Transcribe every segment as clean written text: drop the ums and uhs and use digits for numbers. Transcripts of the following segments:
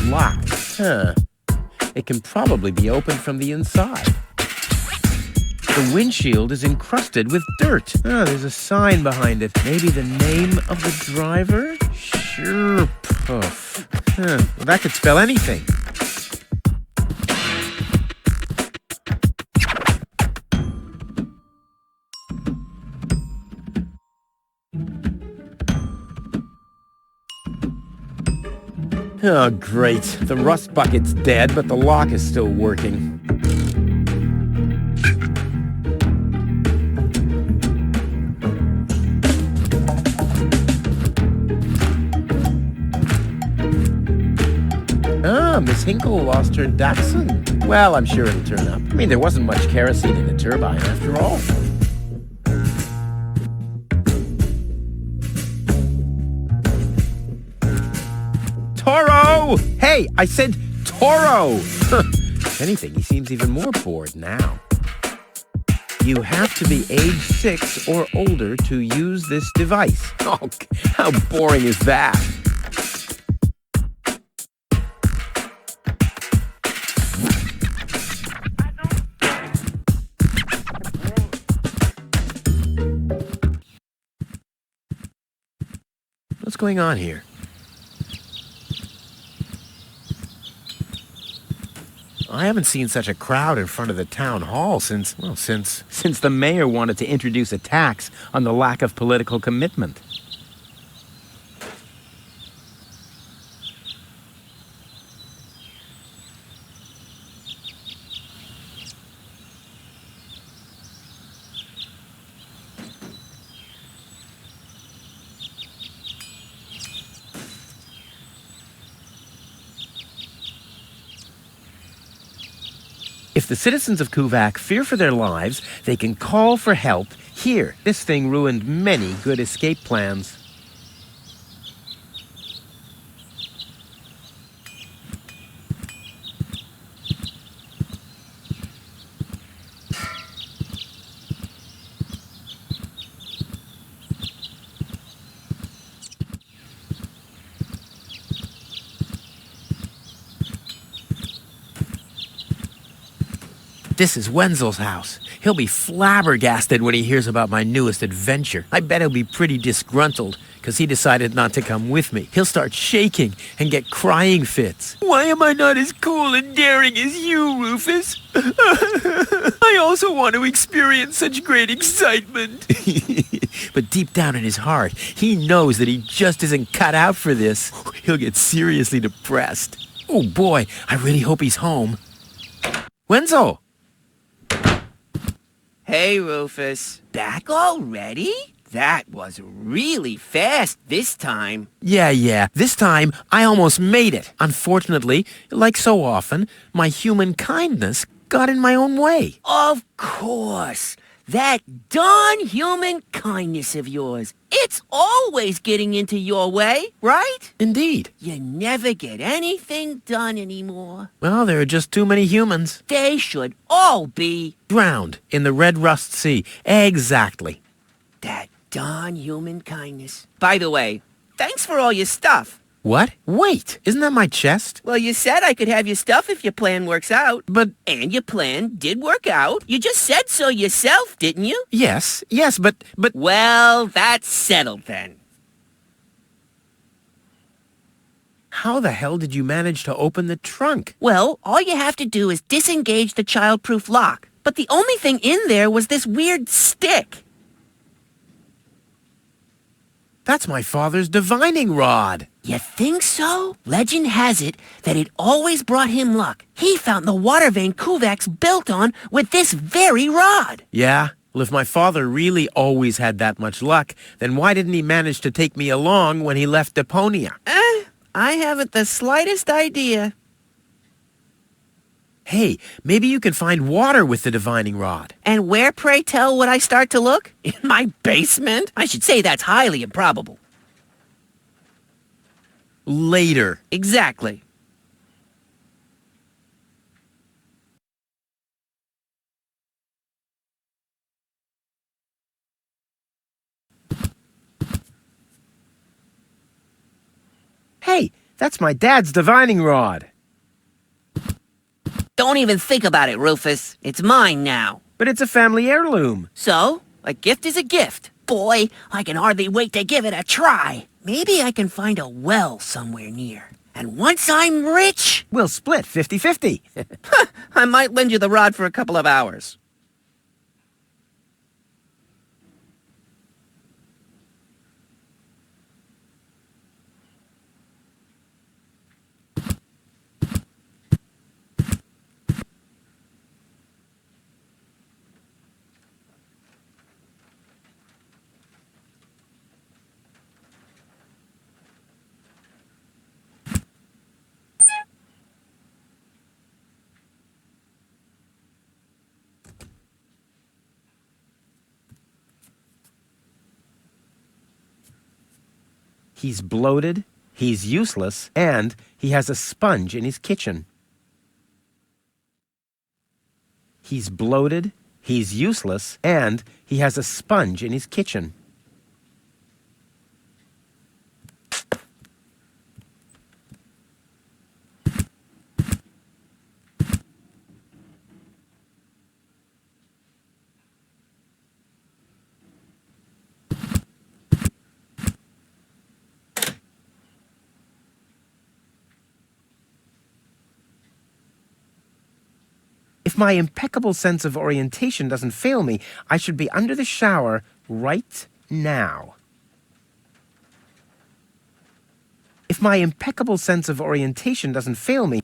Locked. Huh. It can probably be opened from the inside. The windshield is encrusted with dirt. Oh, there's a sign behind it. Maybe the name of the driver? Sure, Puff. Huh. Well, that could spell anything. Oh, great. The rust bucket's dead, but the lock is still working. Ah, Miss Hinkle lost her Dachshund. Well, I'm sure it'll turn up. I mean, there wasn't much kerosene in the turbine after all. Toro! Hey, I said Toro! If anything, he seems even more bored now. You have to be age 6 or older to use this device. Oh, how boring is that? What's going on here? I haven't seen such a crowd in front of the town hall since the mayor wanted to introduce a tax on the lack of political commitment. If the citizens of Kuvak fear for their lives, they can call for help here. This thing ruined many good escape plans. This is Wenzel's house. He'll be flabbergasted when he hears about my newest adventure. I bet he'll be pretty disgruntled, because he decided not to come with me. He'll start shaking and get crying fits. Why am I not as cool and daring as you, Rufus? I also want to experience such great excitement. But deep down in his heart, he knows that he just isn't cut out for this. He'll get seriously depressed. Oh boy, I really hope he's home. Wenzel! Hey, Rufus. Back already? That was really fast this time. Yeah. This time, I almost made it. Unfortunately, like so often, my human kindness got in my own way. Of course. That darn human kindness of yours. It's always getting into your way, right? Indeed. You never get anything done anymore. Well, there are just too many humans. They should all be Drowned in the Red Rust Sea. Exactly. that darn human kindness. By the way, thanks for all your stuff. What? Wait, isn't that my chest? Well, you said I could have your stuff if your plan works out. But... And your plan did work out. You just said so yourself, didn't you? Yes, but... Well, that's settled then. How the hell did you manage to open the trunk? Well, all you have to do is disengage the child-proof lock. But the only thing in there was this weird stick. That's my father's divining rod. You think so? Legend has it that it always brought him luck. He found the water vein Kuvak's built on with this very rod. Yeah? Well, if my father really always had that much luck, then why didn't he manage to take me along when he left Deponia? I haven't the slightest idea. Hey, maybe you can find water with the divining rod. And where, pray tell, would I start to look? In my basement? I should say that's highly improbable. Later. Exactly. Hey, That's my dad's divining rod. Don't even think about it, Rufus. It's mine now. But it's a family heirloom. So, a gift is a gift. Boy, I can hardly wait to give it a try. Maybe I can find a well somewhere near. And once I'm rich, We'll split 50-50. I might lend you the rod for a couple of hours. He's bloated, he's useless, and he has a sponge in his kitchen. He's bloated, he's useless, and he has a sponge in his kitchen. If my impeccable sense of orientation doesn't fail me, I should be under the shower right now. If my impeccable sense of orientation doesn't fail me,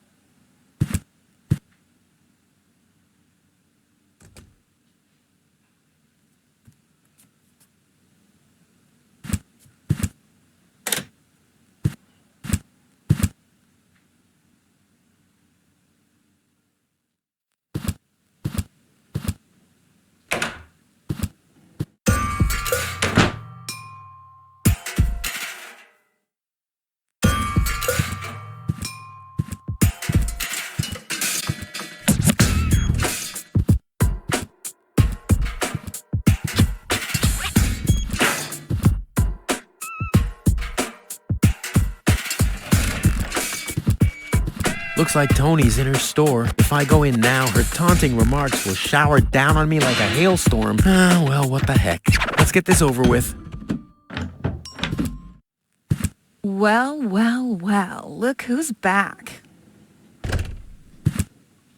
looks like Tony's in her store. If I go in now, her taunting remarks will shower down on me like a hailstorm. Ah, well, what the heck. Let's get this over with. Well, well, well, look who's back.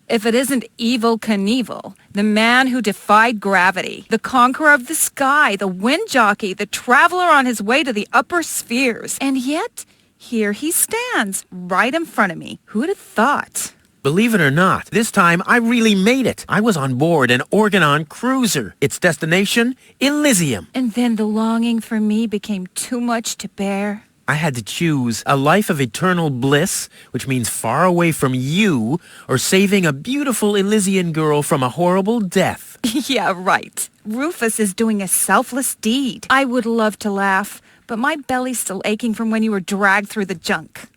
If it isn't Evel Knievel, the man who defied gravity, the conqueror of the sky, the wind jockey, the traveler on his way to the upper spheres. And yet, here he stands, right in front of me. Who'd have thought? Believe it or not, this time I really made it. I was on board an Organon cruiser. Its destination, Elysium. And then the longing for me became too much to bear. I had to choose a life of eternal bliss, which means far away from you, or saving a beautiful Elysian girl from a horrible death. Yeah, right. Rufus is doing a selfless deed. I would love to laugh, but my belly's still aching from when you were dragged through the junk.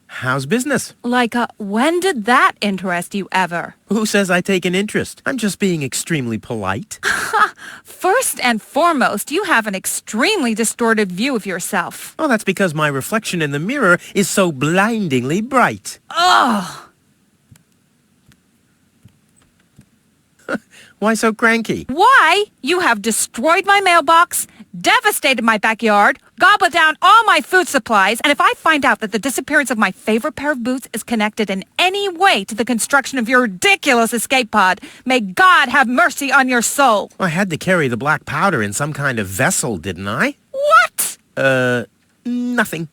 How's business? When did that interest you ever? Who says I take an interest? I'm just being extremely polite. First and foremost, you have an extremely distorted view of yourself. Oh, that's because my reflection in the mirror is so blindingly bright. Ugh! Why so cranky? Why? You have destroyed my mailbox, devastated my backyard, gobbled down all my food supplies, and if I find out that the disappearance of my favorite pair of boots is connected in any way to the construction of your ridiculous escape pod, may God have mercy on your soul. I had to carry the black powder in some kind of vessel, didn't I? What? Nothing.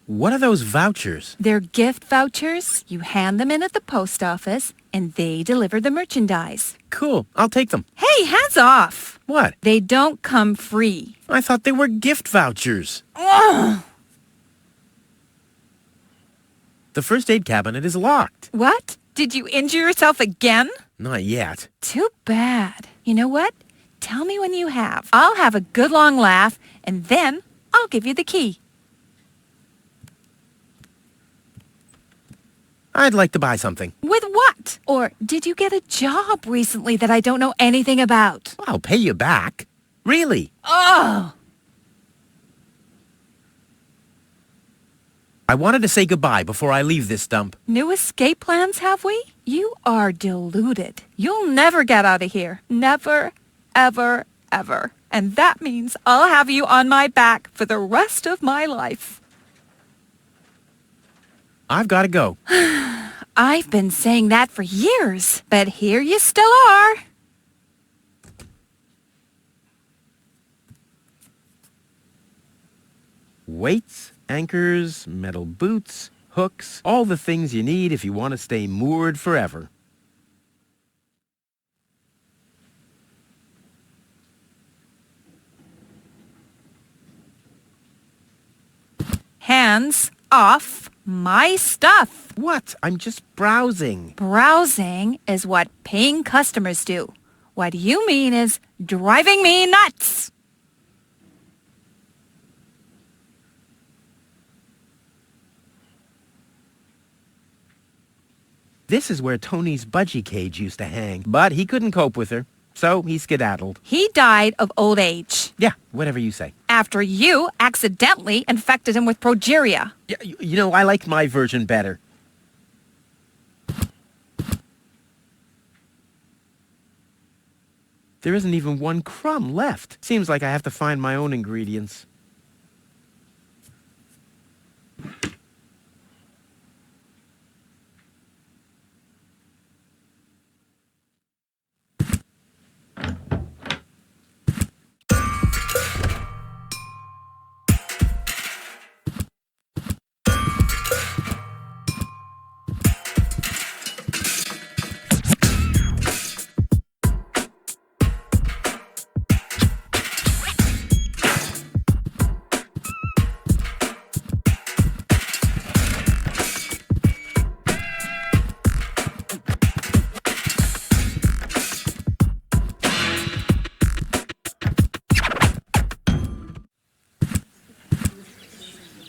What are those vouchers? They're gift vouchers. You hand them in at the post office, and they deliver the merchandise. Cool, I'll take them. Hey, hands off! What? They don't come free. I thought they were gift vouchers. Ugh! The first aid cabinet is locked. What? Did you injure yourself again? Not yet. Too bad. You know what? Tell me when you have. I'll have a good long laugh, and then I'll give you the key. I'd like to buy something. With what? want? Or did you get a job recently that I don't know anything about? I'll pay you back. Really? Oh! I wanted to say goodbye before I leave this dump. New escape plans, have we? You are deluded. You'll never get out of here. Never, ever, ever. And that means I'll have you on my back for the rest of my life. I've got to go. I've been saying that for years, but here you still are. Weights, anchors, metal boots, hooks, all the things you need if you want to stay moored forever. Hands off my stuff. What? I'm just browsing. Browsing is what paying customers do. What you mean is driving me nuts. This is where Tony's budgie cage used to hang, but he couldn't cope with her, so he skedaddled. He died of old age Yeah, whatever you say. after you accidentally infected him with progeria. Yeah, you know, I like my version better. There isn't even one crumb left. Seems like I have to find my own ingredients.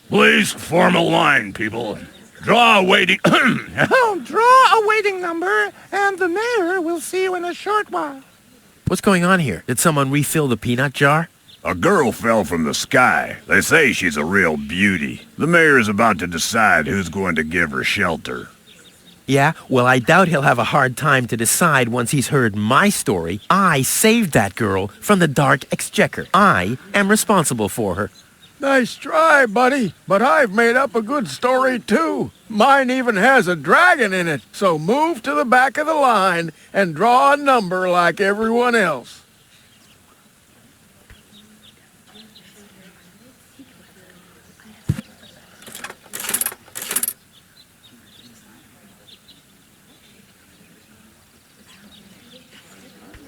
Please form a line, people. Draw a waiting... Draw a waiting number, and the mayor will see you in a short while. What's going on here? Did someone refill the peanut jar? A girl fell from the sky. They say she's a real beauty. The mayor is about to decide who's going to give her shelter. Yeah, well, I doubt he'll have a hard time to decide once he's heard my story. I saved that girl from the dark exchequer. I am responsible for her. Nice try, buddy, but I've made up a good story, too. Mine even has a dragon in it, so move to the back of the line and draw a number like everyone else.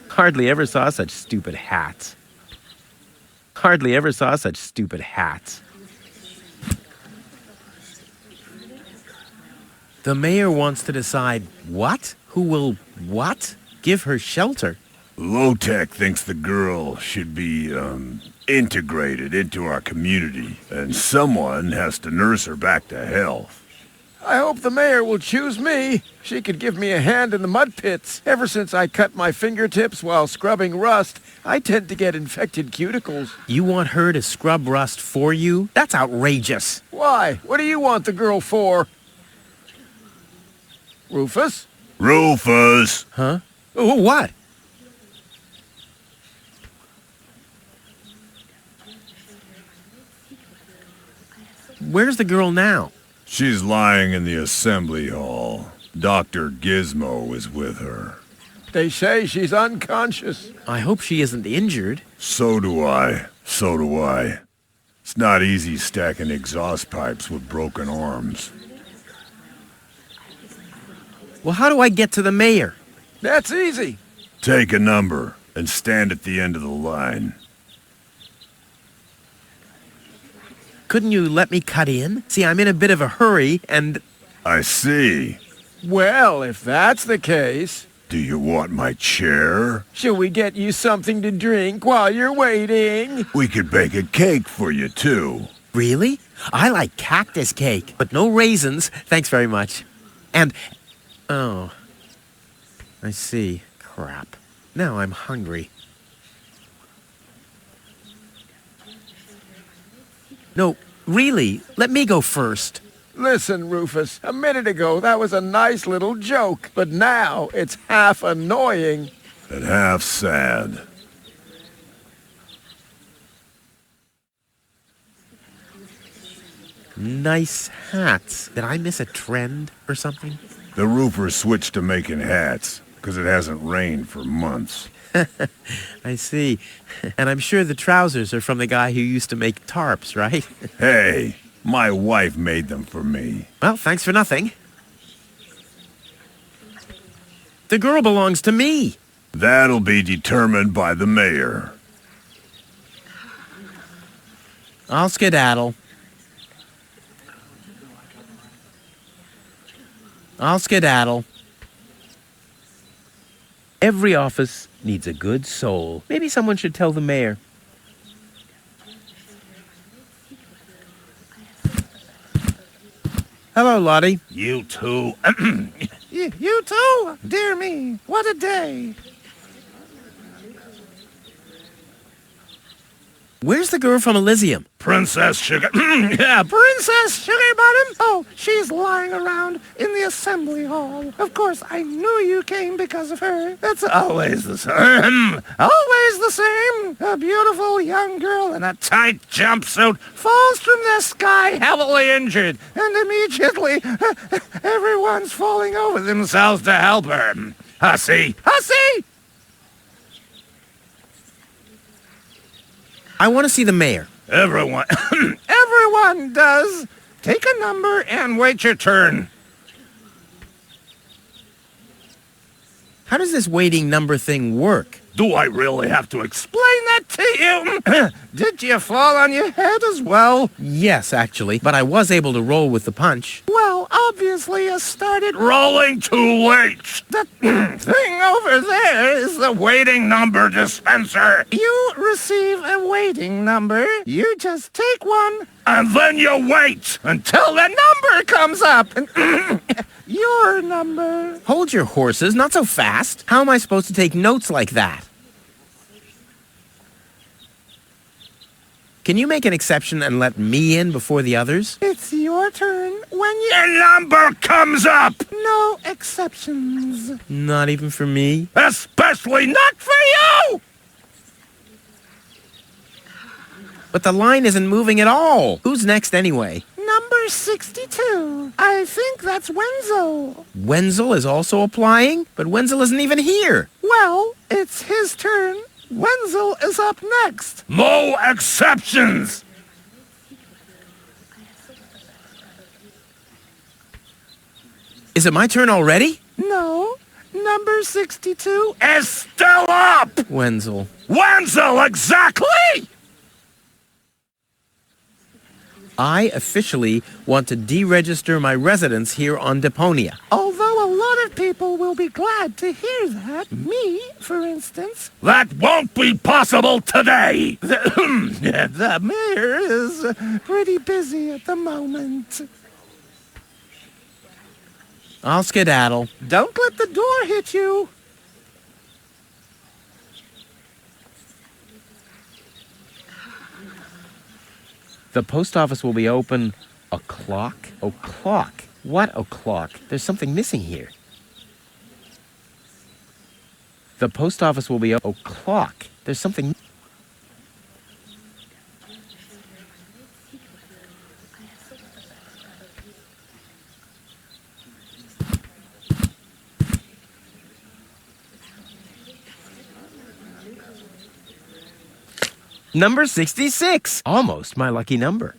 Hardly ever saw such stupid hats. Hardly ever saw such stupid hats. The mayor wants to decide what? Who will what? Give her shelter. Low-Tech thinks the girl should be, integrated into our community, and someone has to nurse her back to health. I hope the mayor will choose me. She could give me a hand in the mud pits. Ever since I cut my fingertips while scrubbing rust, I tend to get infected cuticles. You want her to scrub rust for you? That's outrageous. Why? What do you want the girl for? Rufus? Rufus! Huh? Oh, what? Where's the girl now? She's lying in the assembly hall. Dr. Gizmo is with her. They say she's unconscious. I hope she isn't injured. So do I. So do I. It's not easy stacking exhaust pipes with broken arms. Well, how do I get to the mayor? That's easy. Take a number and stand at the end of the line. Couldn't you let me cut in? See, I'm in a bit of a hurry, and... I see. Well, if that's the case, Do you want my chair? shall we get you something to drink while you're waiting? We could bake a cake for you, too. Really? I like cactus cake, but no raisins. Thanks very much. And, oh, I see. Crap. Now I'm hungry. No, really, let me go first. Listen, Rufus, a minute ago that was a nice little joke, but now it's half annoying. And half sad. Nice hats. Did I miss a trend or something? The roofer switched to making hats, because it hasn't rained for months. I see. And I'm sure the trousers are from the guy who used to make tarps, right? Hey, my wife made them for me. Well, thanks for nothing. The girl belongs to me. That'll be determined by the mayor. I'll skedaddle. I'll skedaddle. Every office needs a good soul. Maybe someone should tell the mayor. Hello, Lottie. You too. You too? Dear me, what a day. Where's the girl from Elysium? Princess Sugar. Yeah, Princess Sugarbottom? Oh, she's lying around in the assembly hall. Of course, I knew you came because of her. That's always the same. Always the same. A beautiful young girl in a tight jumpsuit falls from the sky heavily injured, and immediately everyone's falling over themselves to help her. Hussy! Hussy! I want to see the mayor. Everyone. Everyone does. Take a number and wait your turn. How does this waiting number thing work? Do I really have to explain that to you? Did you fall on your head as well? Yes, actually, but I was able to roll with the punch. Well, obviously you started... Rolling too late. The thing over there is the... Waiting number dispenser. You receive a waiting number. You just take one. And then you wait. Until the number comes up. Your number. Hold your horses, not so fast. How am I supposed to take notes like that? Can you make an exception and let me in before the others? It's your turn when Your number comes up. No exceptions. Not even for me? Especially not for you. But the line isn't moving at all. Who's next anyway? Number 62. I think that's Wenzel. Wenzel is also applying? But Wenzel isn't even here. Well, it's his turn. Wenzel is up next. No exceptions. Is it my turn already? No. Number 62 Is still up. Wenzel. Wenzel, exactly. I officially want to deregister my residence here on Deponia. Although a lot of people will be glad to hear that. Me, for instance. That won't be possible today. The mayor is pretty busy at the moment. I'll skedaddle. Don't let the door hit you. The post office will be open o'clock? O'clock? What o'clock? There's something missing here. The post office will be o'clock. There's something... Number 66! Almost my lucky number.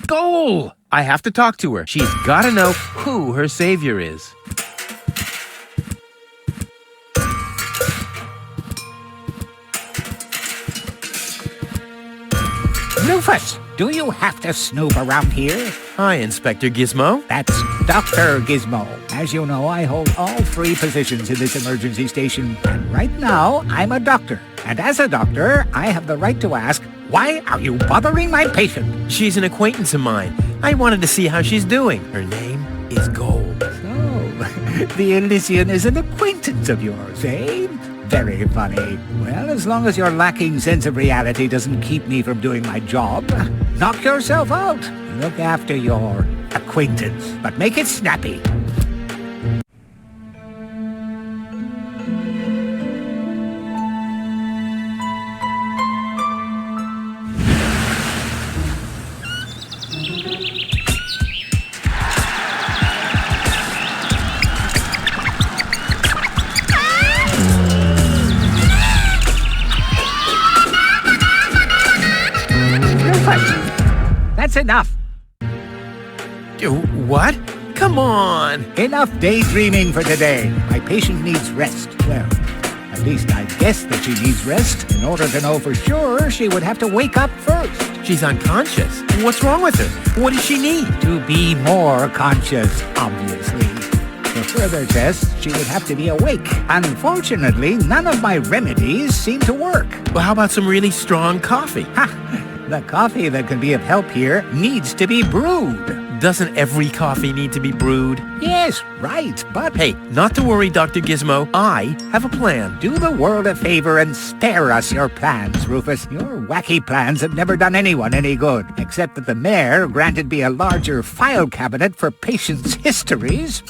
Goal! I have to talk to her. She's gotta know who her savior is. Rufus, do you have to snoop around here? Hi, Inspector Gizmo. That's Dr. Gizmo. As you know, I hold all 3 positions in this emergency station, and right now, I'm a doctor. And as a doctor, I have the right to ask, Why are you bothering my patient? She's an acquaintance of mine. I wanted to see how she's doing. Her name is Gold. So, the Elysian is an acquaintance of yours, eh? Very funny. Well, as long as your lacking sense of reality doesn't keep me from doing my job, knock yourself out. Look after your acquaintance, but make it snappy. That's enough. What? Come on! Enough daydreaming for today. My patient needs rest. Well, at least I guess that she needs rest. In order to know for sure, she would have to wake up first. She's unconscious. What's wrong with her? What does she need? To be more conscious, obviously. For further tests, she would have to be awake. Unfortunately, none of my remedies seem to work. Well, how about some really strong coffee? Ha! The coffee that can be of help here needs to be brewed. Doesn't every coffee need to be brewed? Yes, right, but... Hey, not to worry, Dr. Gizmo. I have a plan. Do the world a favor and spare us your plans, Rufus. Your wacky plans have never done anyone any good, except that the mayor granted me a larger file cabinet for patients' histories.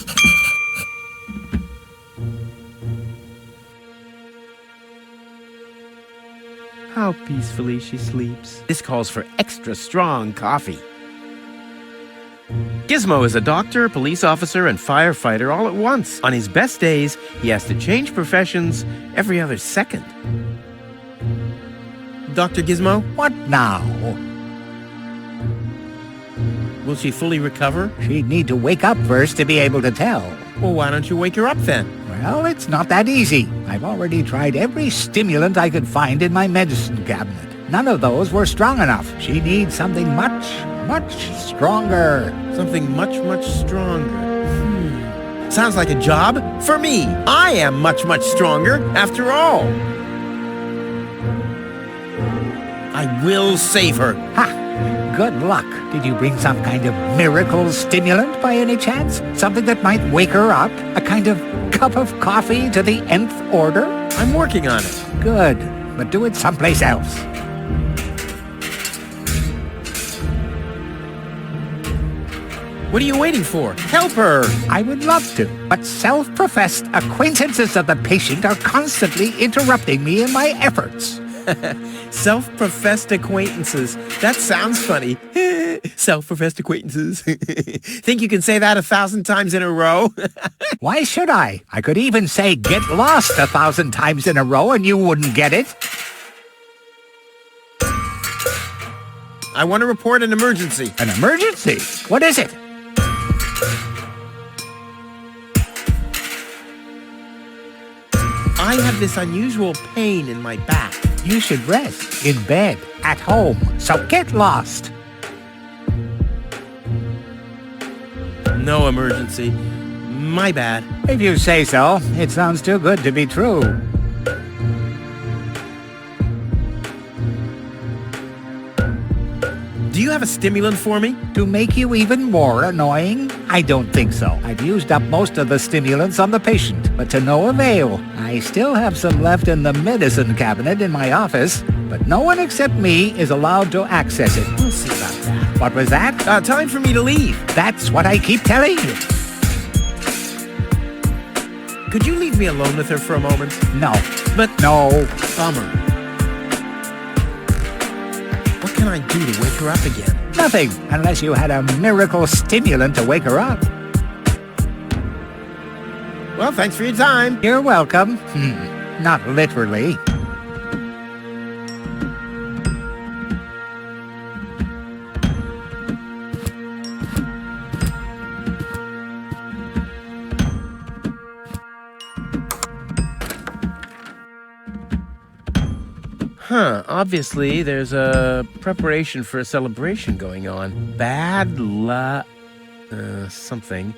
How peacefully she sleeps. This calls for extra strong coffee. Gizmo is a doctor, police officer, and firefighter all at once. On his best days, he has to change professions every other second. Dr. Gizmo, What now? will she fully recover? She'd need to wake up first to be able to tell. Well, why don't you wake her up then? Well, it's not that easy. I've already tried every stimulant I could find in my medicine cabinet. None of those were strong enough. She needs something much, much stronger. Something much, much stronger. Sounds like a job for me. I am much, much stronger after all. I will save her. Ha! Good luck. Did you bring some kind of miracle stimulant by any chance? Something that might wake her up? A kind of cup of coffee to the nth order? I'm working on it. Good, but do it someplace else. What are you waiting for? Help her! I would love to, but self-professed acquaintances of the patient are constantly interrupting me in my efforts. Self-professed acquaintances. That sounds funny. Self-professed acquaintances. Think you can say that 1,000 times in a row? Why should I? I could even say get lost 1,000 times in a row and you wouldn't get it. I want to report an emergency. An emergency? What is it? I have this unusual pain in my back. You should rest in bed, at home, so get lost. No emergency. My bad. If you say so, it sounds too good to be true. Do you have a stimulant for me? To make you even more annoying? I don't think so. I've used up most of the stimulants on the patient, but to no avail. I still have some left in the medicine cabinet in my office, but no one except me is allowed to access it. We'll see about that. What was that? Time for me to leave. That's what I keep telling you. Could you leave me alone with her for a moment? No. But No. bummer. What can I do to wake her up again? Nothing, unless you had a miracle stimulant to wake her up. Well, thanks for your time. You're welcome. Not literally. Obviously, there's a preparation for a celebration going on. Bad luck... something.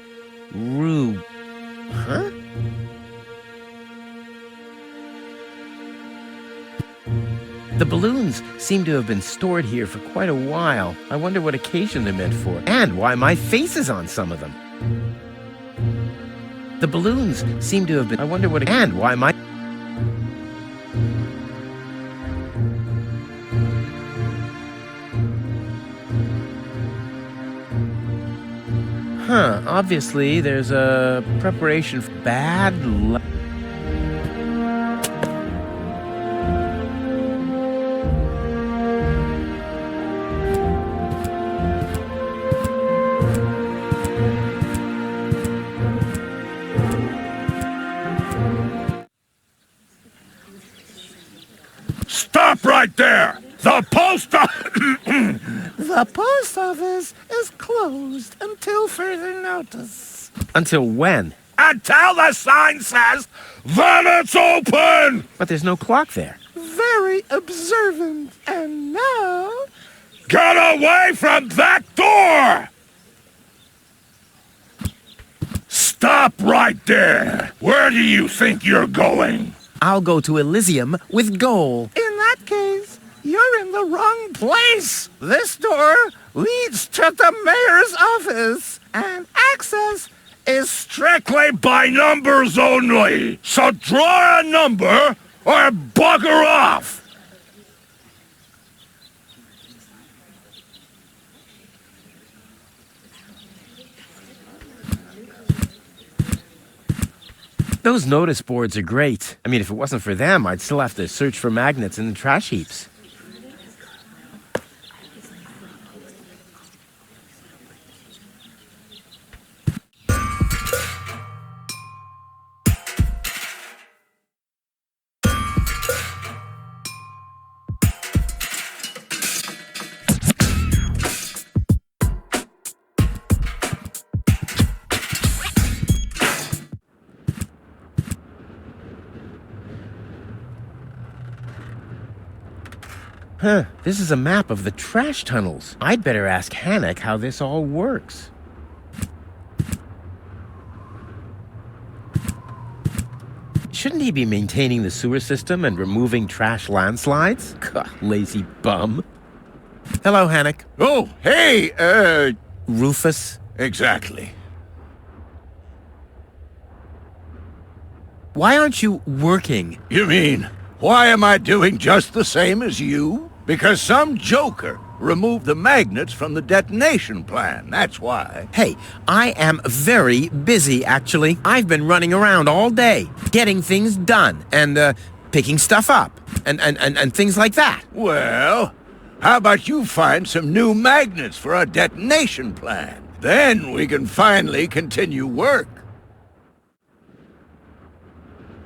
Rue... Huh? The balloons seem to have been stored here for quite a while. I wonder what occasion they're meant for, and why my face is on some of them. The balloons seem to have been... I wonder what... And why my... Huh, obviously there's a preparation for bad luck. Stop right there! The post The post office is closed until further notice. Until when? Until the sign says that it's open! But there's no clock there. Very observant. And now... Get away from that door! Stop right there! Where do you think you're going? I'll go to Elysium with Goal. In that case, you're in the wrong place. This door leads to the mayor's office, and access is Strictly by numbers only! So draw a number or bugger off! Those notice boards are great. I mean, if it wasn't for them, I'd still have to search for magnets in the trash heaps. Huh, this is a map of the trash tunnels. I'd better ask Hannock how this all works. Shouldn't he be maintaining the sewer system and removing trash landslides? Gah, lazy bum. Hello, Hannock. Oh, hey, Rufus? exactly. Why aren't you working? You mean, why am I doing just the same as you? Because some joker removed the magnets from the detonation plan, that's why. Hey, I am very busy, actually. I've been running around all day, getting things done, and, picking stuff up, and things like that. Well, how about you find some new magnets for our detonation plan? Then we can finally continue work.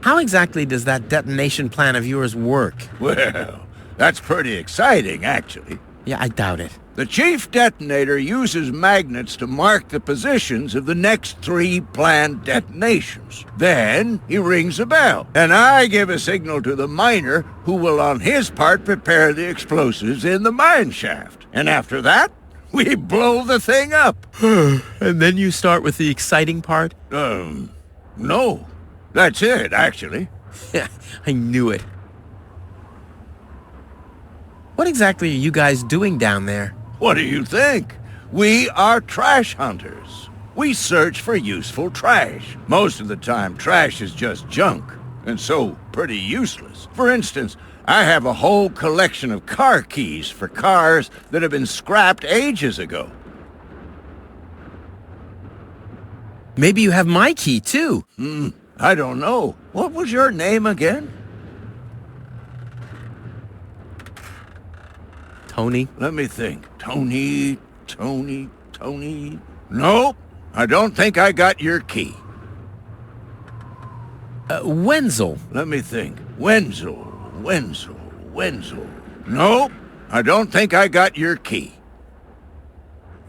How exactly does that detonation plan of yours work? Well, that's pretty exciting, actually. Yeah, I doubt it. The chief detonator uses magnets to mark the positions of the next 3 planned detonations. Then he rings a bell, and I give a signal to the miner who will on his part prepare the explosives in the mine shaft. And after that, we blow the thing up. And then you start with the exciting part? No. That's it, actually. Yeah, I knew it. What exactly are you guys doing down there? What do you think? We are trash hunters. We search for useful trash. Most of the time, trash is just junk, and so pretty useless. For instance, I have a whole collection of car keys for cars that have been scrapped ages ago. Maybe you have my key, too. I don't know. What was your name again? Tony? Let me think. Tony. Nope. I don't think I got your key. Wenzel. Let me think. Wenzel. Nope. I don't think I got your key.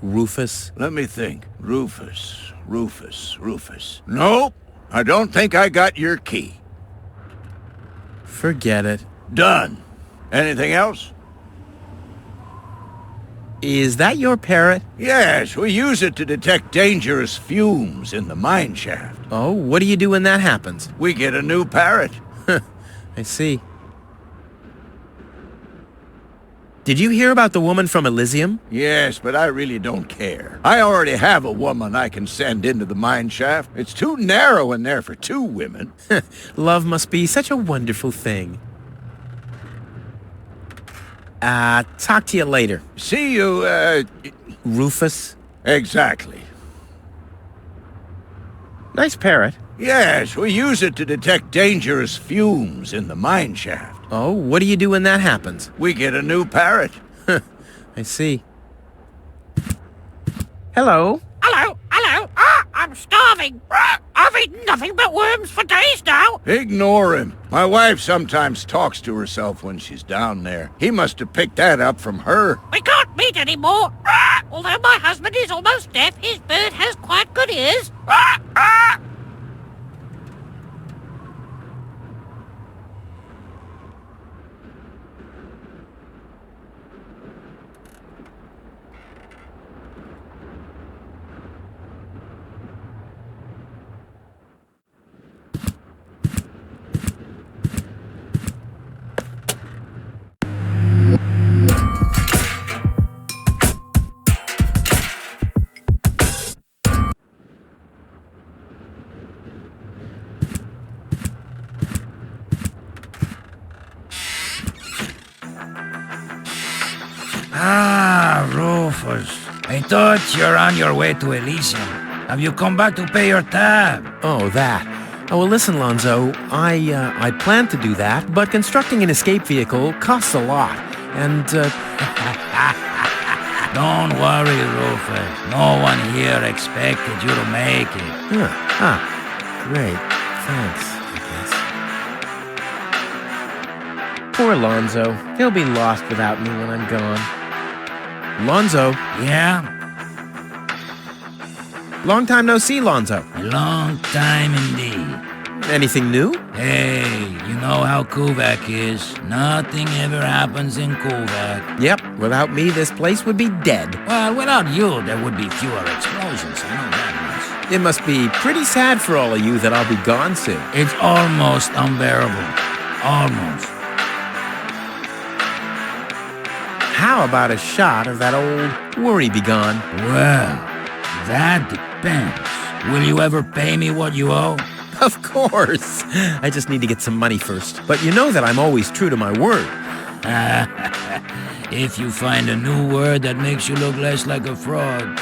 Rufus. Let me think. Rufus. Nope. I don't think I got your key. Forget it. Done. Anything else? Is that your parrot? Yes, we use it to detect dangerous fumes in the mine shaft. Oh, what do you do when that happens? We get a new parrot. I see. Did you hear about the woman from Elysium? Yes, but I really don't care. I already have a woman I can send into the mine shaft. It's too narrow in there for 2 women. Love must be such a wonderful thing. Talk to you later. See you, Rufus? Exactly. Nice parrot. Yes, we use it to detect dangerous fumes in the mine shaft. Oh, what do you do when that happens? We get a new parrot. I see. Hello? Hello, hello. I'm starving. I've eaten nothing but worms for days now. Ignore him. My wife sometimes talks to herself when she's down there. He must have picked that up from her. We can't meet anymore. Although my husband is almost deaf, his bird has quite good ears. Ah, Rufus. I thought you're on your way to Elysium. Have you come back to pay your tab? Oh, that. Oh, well, listen, Lonzo. I planned to do that, but constructing an escape vehicle costs a lot. And, Don't worry, Rufus. No one here expected you to make it. Great. Thanks, I guess. Poor Lonzo. He'll be lost without me when I'm gone. Lonzo. Yeah? Long time no see, Lonzo. A long time indeed. Anything new? Hey, you know how Kuvak is. Nothing ever happens in Kuvak. Yep. Without me, this place would be dead. Well, without you, there would be fewer explosions. I know that much. It must be pretty sad for all of you that I'll be gone soon. It's almost unbearable. Almost. How about a shot of that old worry begone? Well, that depends. Will you ever pay me what you owe? Of course. I just need to get some money first. But you know that I'm always true to my word. If you find a new word that makes you look less like a fraud.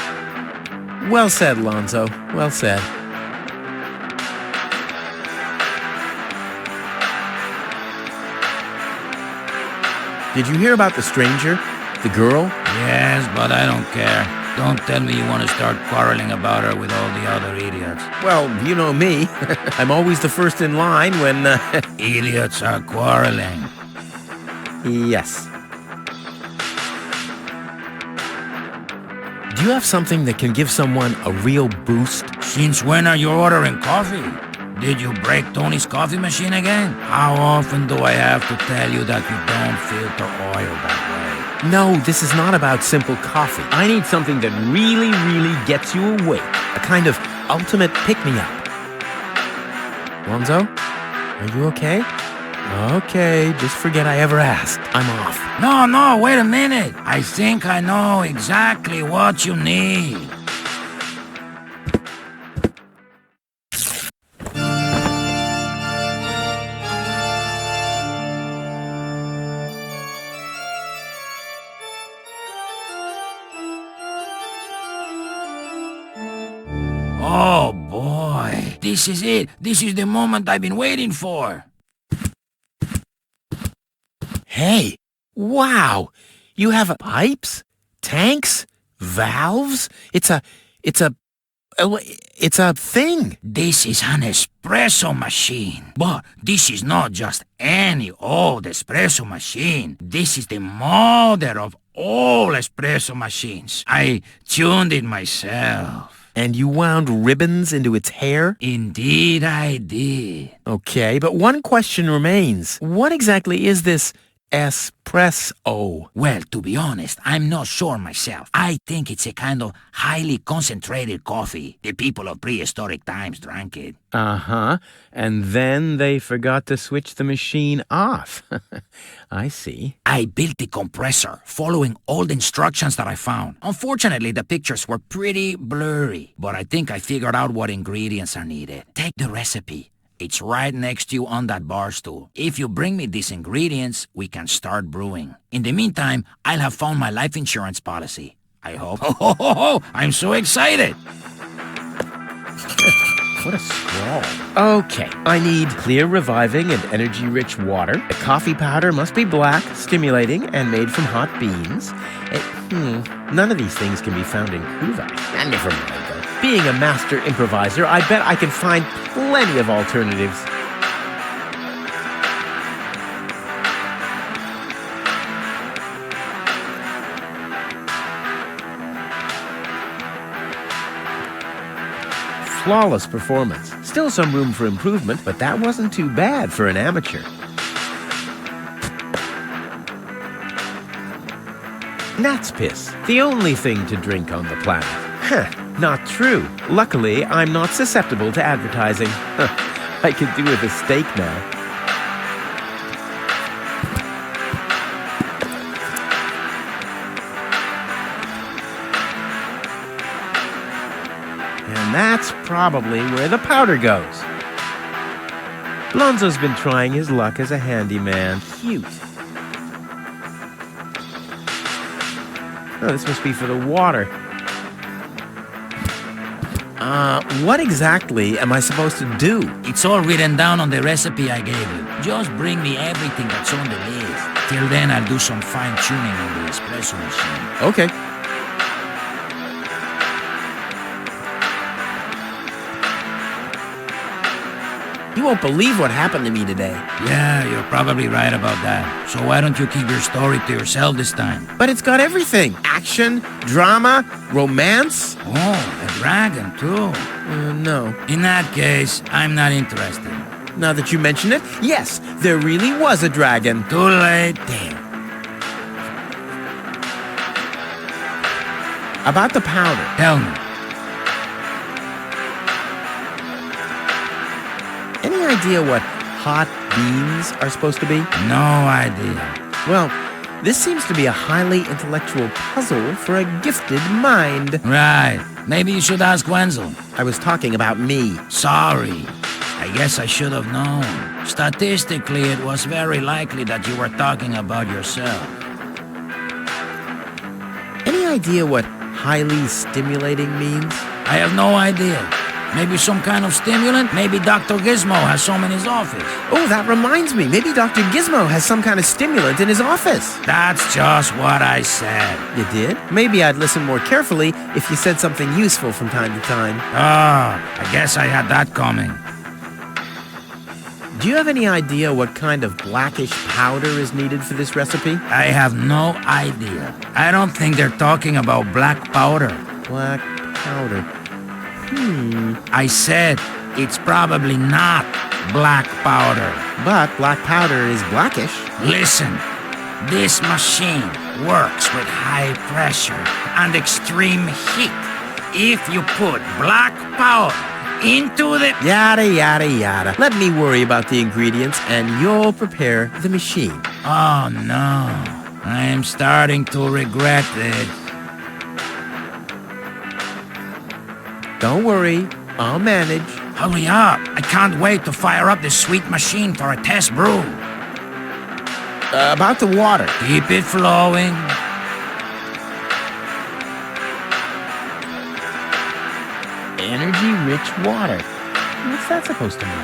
Well said, Lonzo. Well said. Did you hear about the stranger? The girl? Yes, but I don't care. Don't tell me you want to start quarreling about her with all the other idiots. Well, you know me. I'm always the first in line when, Idiots are quarreling. Yes. Do you have something that can give someone a real boost? Since when are you ordering coffee? Did you break Tony's coffee machine again? How often do I have to tell you that you don't filter oil that way? No, this is not about simple coffee. I need something that really, really gets you awake. A kind of ultimate pick-me-up. Lonzo, are you okay? Okay, just forget I ever asked. I'm off. No, wait a minute. I think I know exactly what you need. Oh boy, this is it. This is the moment I've been waiting for. Hey, wow! You have pipes, tanks, valves. It's a thing. This is an espresso machine. But this is not just any old espresso machine. This is the mother of all espresso machines. I tuned it myself. And you wound ribbons into its hair? Indeed I did. Okay, but one question remains. What exactly is this espresso? Well, to be honest, I'm not sure myself. I think it's a kind of highly concentrated coffee. The people of prehistoric times drank it. Uh-huh. And then they forgot to switch the machine off. I see. I built the compressor, following all the instructions that I found. Unfortunately, the pictures were pretty blurry, but I think I figured out what ingredients are needed. Take the recipe. It's right next to you on that bar stool. If you bring me these ingredients, we can start brewing. In the meantime, I'll have found my life insurance policy. I hope. Oh, I'm so excited! What a scrawl. Okay, I need clear, reviving, and energy-rich water. The coffee powder must be black, stimulating, and made from hot beans. None of these things can be found in Cuba. Never mind, though. Being a master improviser, I bet I can find plenty of alternatives. Flawless performance. Still some room for improvement, but that wasn't too bad for an amateur. Gnat's piss, the only thing to drink on the planet. Not true. Luckily, I'm not susceptible to advertising. I could do with a steak now. And that's probably where the powder goes. Lonzo's been trying his luck as a handyman. Cute. Oh, this must be for the water. What exactly am I supposed to do? It's all written down on the recipe I gave you. Just bring me everything that's on the list. Till then, I'll do some fine-tuning on the espresso machine. Okay. You won't believe what happened to me today. Yeah, you're probably right about that. So why don't you keep your story to yourself this time? But it's got everything. Action, drama, romance. Oh, a dragon, too. No. In that case, I'm not interested. Now that you mention it, yes, there really was a dragon. Too late. Damn. About the powder. Tell me. Any idea what hot beans are supposed to be? No idea. Well, this seems to be a highly intellectual puzzle for a gifted mind. Right. Maybe you should ask Wenzel. I was talking about me. Sorry. I guess I should have known. Statistically, it was very likely that you were talking about yourself. Any idea what highly stimulating means? I have no idea. Maybe some kind of stimulant? Maybe Dr. Gizmo has some in his office. Oh, that reminds me. Maybe Dr. Gizmo has some kind of stimulant in his office. That's just what I said. You did? Maybe I'd listen more carefully if you said something useful from time to time. Ah, I guess I had that coming. Do you have any idea what kind of blackish powder is needed for this recipe? I have no idea. I don't think they're talking about black powder. Black powder. I said it's probably not black powder. But black powder is blackish. Listen, this machine works with high pressure and extreme heat. If you put black powder into the... Yada, yada, yada. Let me worry about the ingredients and you'll prepare the machine. Oh, no. I am starting to regret it. Don't worry, I'll manage. Hurry up. I can't wait to fire up this sweet machine for a test brew. About the water. Keep it flowing. Energy-rich water. What's that supposed to mean?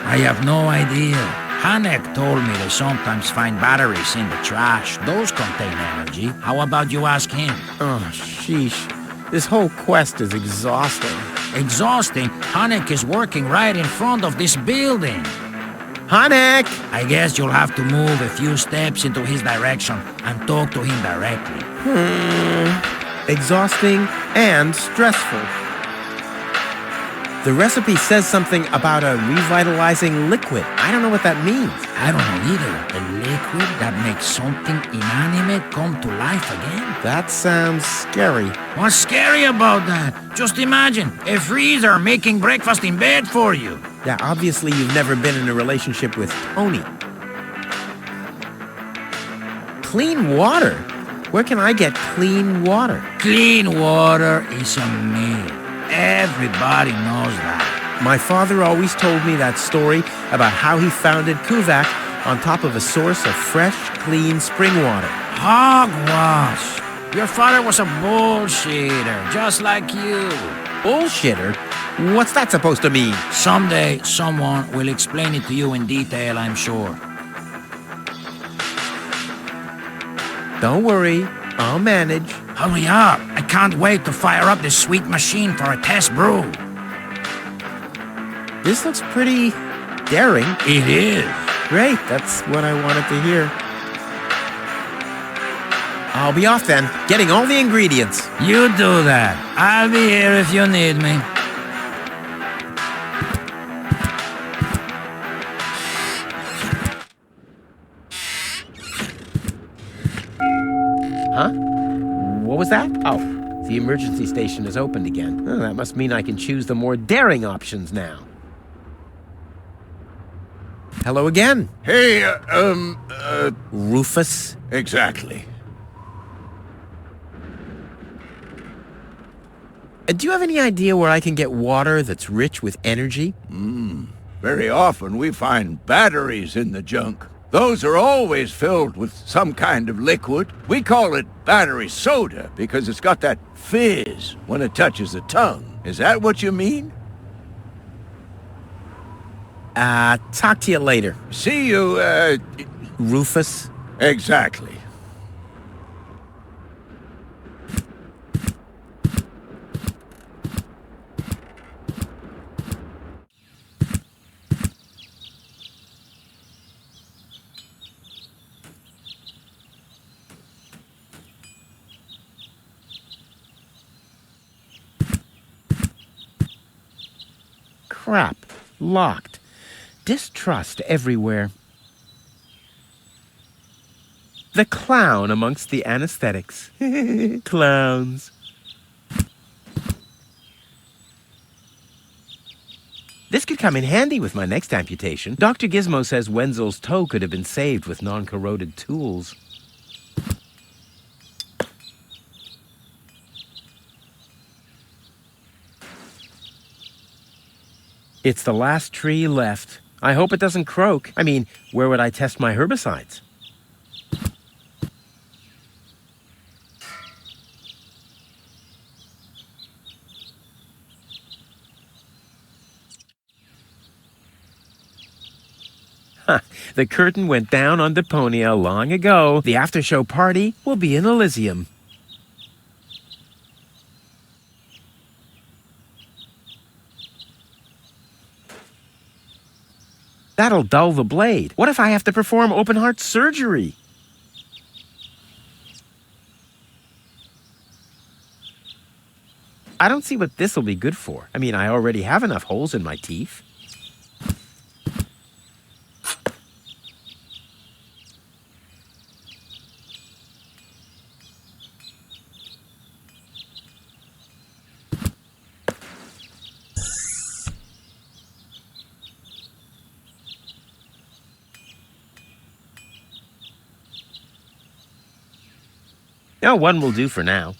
I have no idea. Hanek told me they sometimes find batteries in the trash. Those contain energy. How about you ask him? Oh, sheesh. This whole quest is exhausting. Exhausting? Hanek is working right in front of this building. Hanek! I guess you'll have to move a few steps into his direction and talk to him directly. Exhausting and stressful. The recipe says something about a revitalizing liquid. I don't know what that means. I don't know either. A liquid that makes something inanimate come to life again? That sounds scary. What's scary about that? Just imagine, a freezer making breakfast in bed for you. Yeah, obviously you've never been in a relationship with Tony. Clean water? Where can I get clean water? Clean water is a myth. Everybody knows that. My father always told me that story about how he founded Kuvak on top of a source of fresh, clean spring water. Hogwash. Your father was a bullshitter, just like you. Bullshitter? What's that supposed to mean? Someday, someone will explain it to you in detail, I'm sure. Don't worry, I'll manage. Hurry up. I can't wait to fire up this sweet machine for a test brew. This looks pretty daring. It is. Great, that's what I wanted to hear. I'll be off then, getting all the ingredients. You do that. I'll be here if you need me. Huh? What was that? Oh, the emergency station is opened again. Oh, that must mean I can choose the more daring options now. Hello again. Hey, Rufus? exactly. Do you have any idea where I can get water that's rich with energy? Very often we find batteries in the junk. Those are always filled with some kind of liquid. We call it battery soda because it's got that fizz when it touches the tongue. Is that what you mean? Talk to you later. See you, Rufus? exactly. Crap. Locked. Distrust everywhere. The clown amongst the anesthetics. Clowns. This could come in handy with my next amputation. Dr. Gizmo says Wenzel's toe could have been saved with non-corroded tools. It's the last tree left. I hope it doesn't croak. I mean, where would I test my herbicides? Huh, the curtain went down on Deponia long ago. The after-show party will be in Elysium. That'll dull the blade. What if I have to perform open-heart surgery? I don't see what this will be good for. I mean, I already have enough holes in my teeth. No, one will do for now.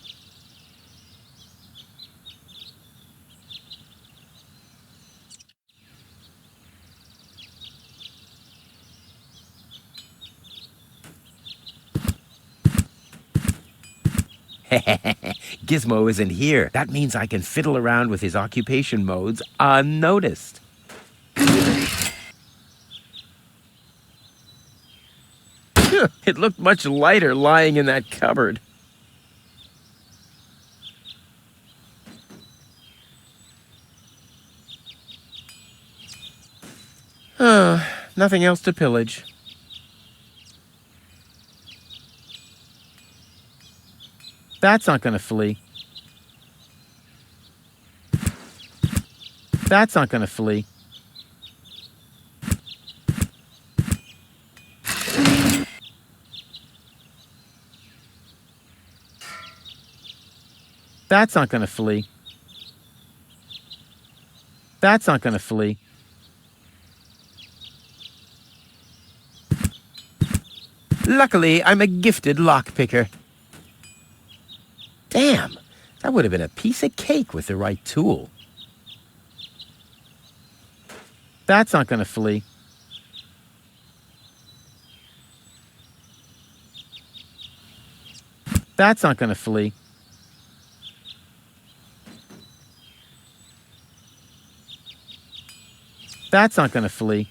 Gizmo isn't here. That means I can fiddle around with his occupation modes unnoticed. It looked much lighter lying in that cupboard. Nothing else to pillage. That's not gonna flee. That's not gonna flee. That's not gonna flee. That's not gonna flee. Luckily, I'm a gifted lockpicker. Damn, that would have been a piece of cake with the right tool. That's not gonna flee. That's not gonna flee. That's not gonna flee.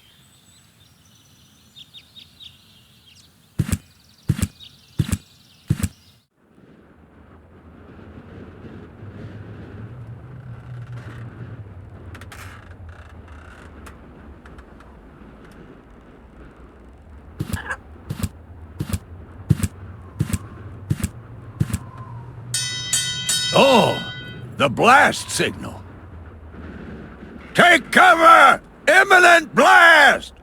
Oh, the blast signal. Take cover! Imminent blast!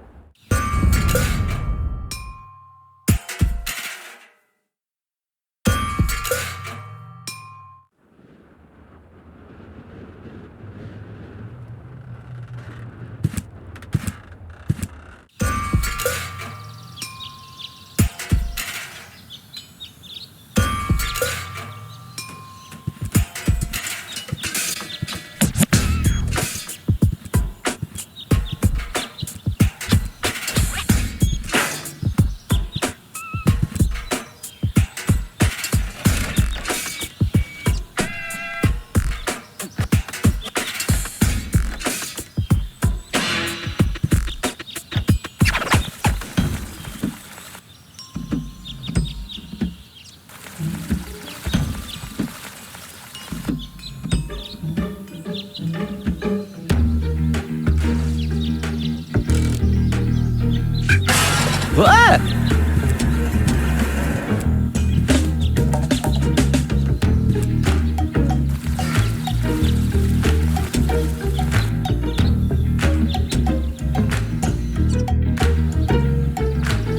What?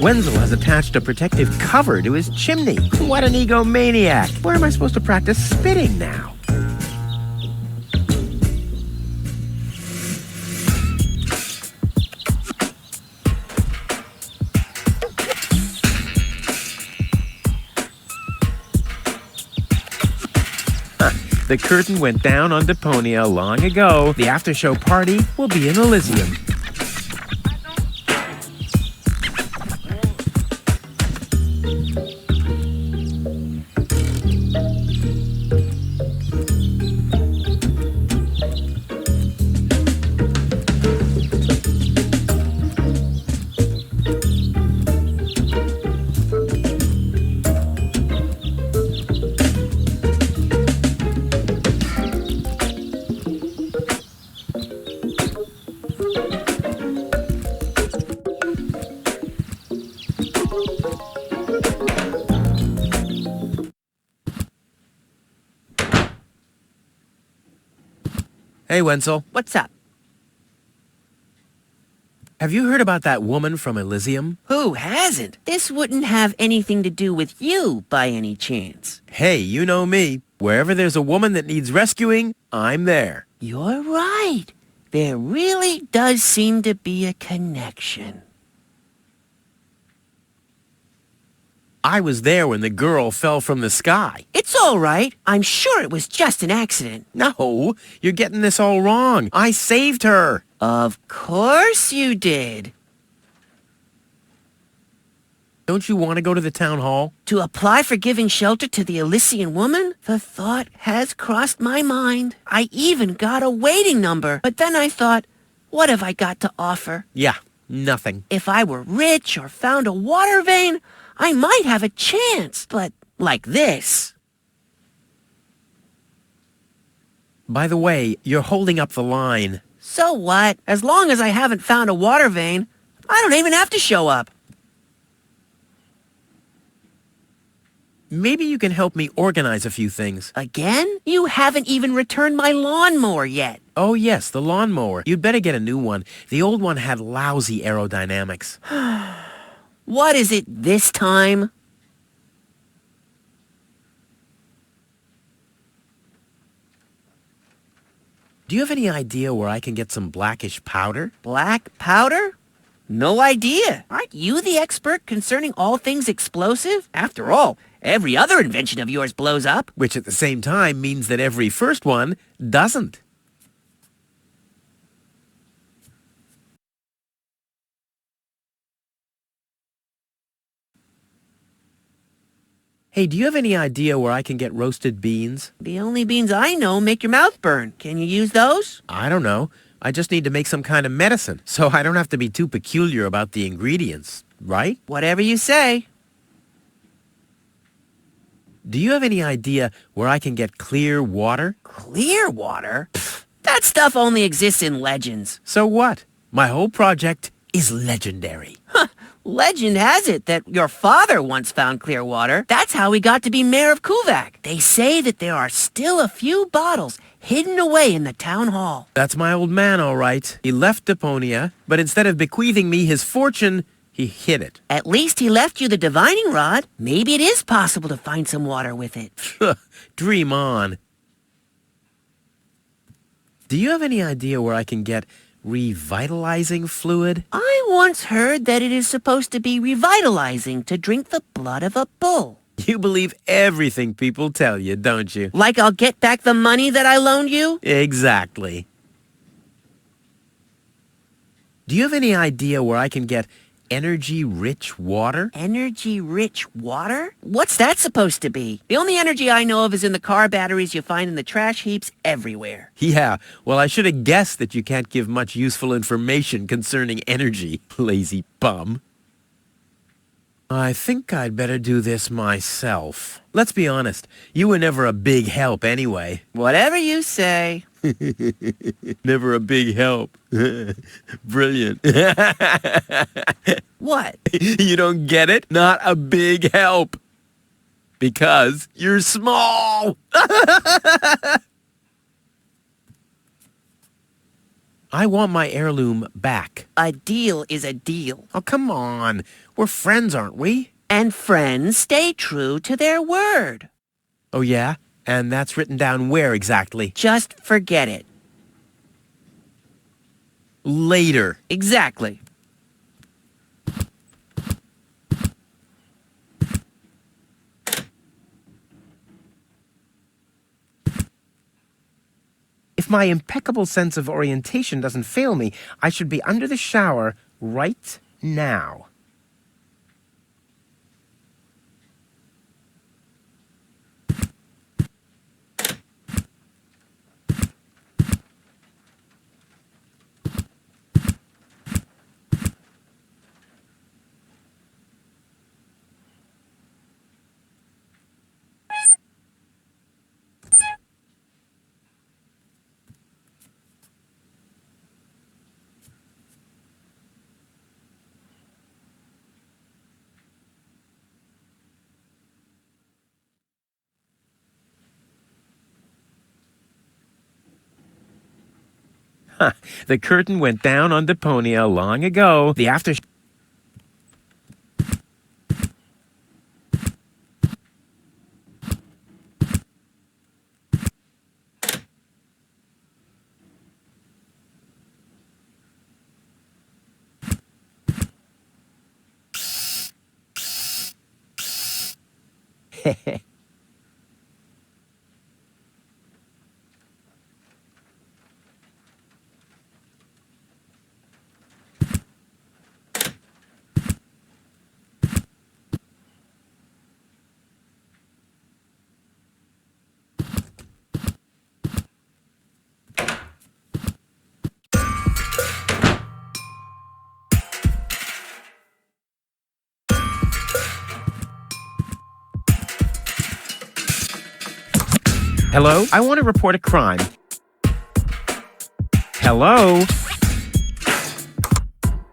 Wenzel has attached a protective cover to his chimney. What an egomaniac. Where am I supposed to practice spitting now? The curtain went down on Deponia long ago. The after-show party will be in Elysium. Hey, Wenzel. What's up? Have you heard about that woman from Elysium? Who hasn't? This wouldn't have anything to do with you by any chance. Hey, you know me. Wherever there's a woman that needs rescuing, I'm there. You're right. There really does seem to be a connection. I was there when the girl fell from the sky. It's all right. I'm sure it was just an accident. No, you're getting this all wrong. I saved her. Of course you did. Don't you want to go to the town hall? To apply for giving shelter to the Elysian woman? The thought has crossed my mind. I even got a waiting number. But then I thought, what have I got to offer? Yeah, nothing. If I were rich or found a water vein, I might have a chance. But like this. By the way, you're holding up the line. So what? As long as I haven't found a water vein, I don't even have to show up. Maybe you can help me organize a few things. Again? You haven't even returned my lawnmower yet. Oh, yes, the lawnmower. You'd better get a new one. The old one had lousy aerodynamics. What is it this time? Do you have any idea where I can get some blackish powder? Black powder? No idea. Aren't you the expert concerning all things explosive? After all, every other invention of yours blows up. Which at the same time means that every first one doesn't. Hey, do you have any idea where I can get roasted beans? The only beans I know make your mouth burn. Can you use those? I don't know. I just need to make some kind of medicine, so I don't have to be too peculiar about the ingredients, right? Whatever you say. Do you have any idea where I can get clear water? Clear water? Pfft, that stuff only exists in legends. So what? My whole project is legendary. Huh. Legend has it that your father once found clear water. That's how he got to be mayor of Kuvak. They say that there are still a few bottles hidden away in the town hall. That's my old man, all right. He left Deponia, but instead of bequeathing me his fortune, he hid it. At least he left you the divining rod. Maybe it is possible to find some water with it. Dream on. Do you have any idea where I can get revitalizing fluid? I once heard that it is supposed to be revitalizing to drink the blood of a bull. You believe everything people tell you, don't you? Like I'll get back the money that I loaned you? Exactly. Do you have any idea where I can get energy-rich water? Energy-rich water? What's that supposed to be? The only energy I know of is in the car batteries you find in the trash heaps everywhere. Yeah, well, I should have guessed that you can't give much useful information concerning energy, lazy bum. I think I'd better do this myself. Let's be honest, you were never a big help anyway. Whatever you say. Never a big help. Brilliant. What? You don't get it? Not a big help. Because you're small. I want my heirloom back. A deal is a deal. Oh, come on. We're friends, aren't we? And friends stay true to their word. Oh, yeah? And that's written down where exactly? Just forget it. Later. Exactly. If my impeccable sense of orientation doesn't fail me, I should be under the shower right now. The curtain went down on Deponia long ago. The after... Hello? I want to report a crime. Hello?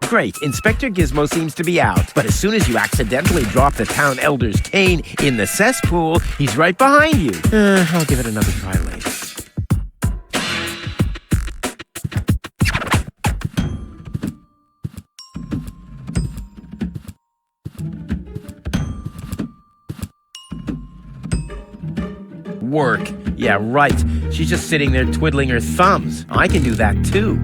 Great, Inspector Gizmo seems to be out. But as soon as you accidentally drop the town elder's cane in the cesspool, he's right behind you. I'll give it another try later. Work? Yeah, right. She's just sitting there twiddling her thumbs. I can do that too.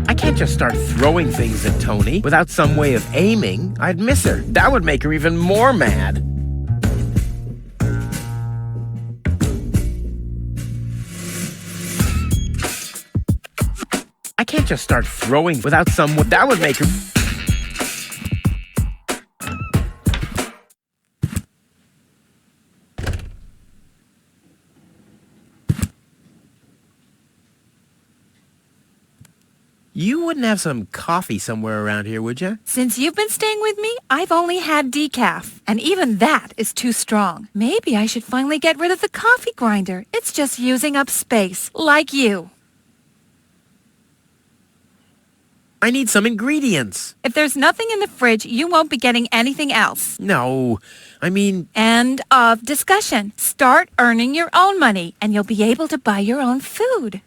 I can't just start throwing things at Tony without some way of aiming. I'd miss her. That would make her even more mad. I can't just start throwing without some... That would make her... You wouldn't have some coffee somewhere around here, would you? Since you've been staying with me, I've only had decaf. And even that is too strong. Maybe I should finally get rid of the coffee grinder. It's just using up space, like you. I need some ingredients. If there's nothing in the fridge, you won't be getting anything else. No, I mean... End of discussion. Start earning your own money, and you'll be able to buy your own food.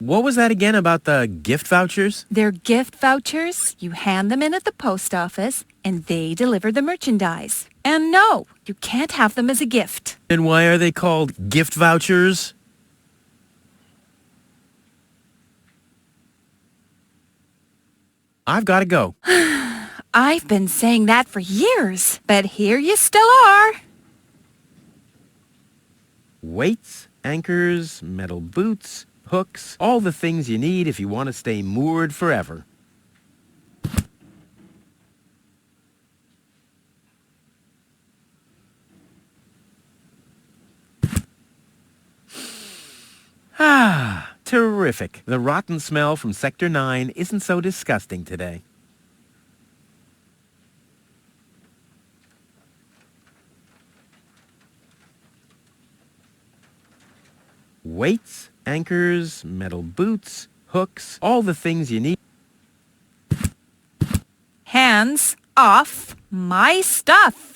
What was that again about the gift vouchers? They're gift vouchers. You hand them in at the post office, and they deliver the merchandise. And no, you can't have them as a gift. And why are they called gift vouchers? I've got to go. I've been saying that for years, but here you still are. Weights, anchors, metal boots, hooks, all the things you need if you want to stay moored forever. Ah, terrific. The rotten smell from Sector 9 isn't so disgusting today. Weights, anchors, metal boots, hooks, all the things you need. Hands off my stuff.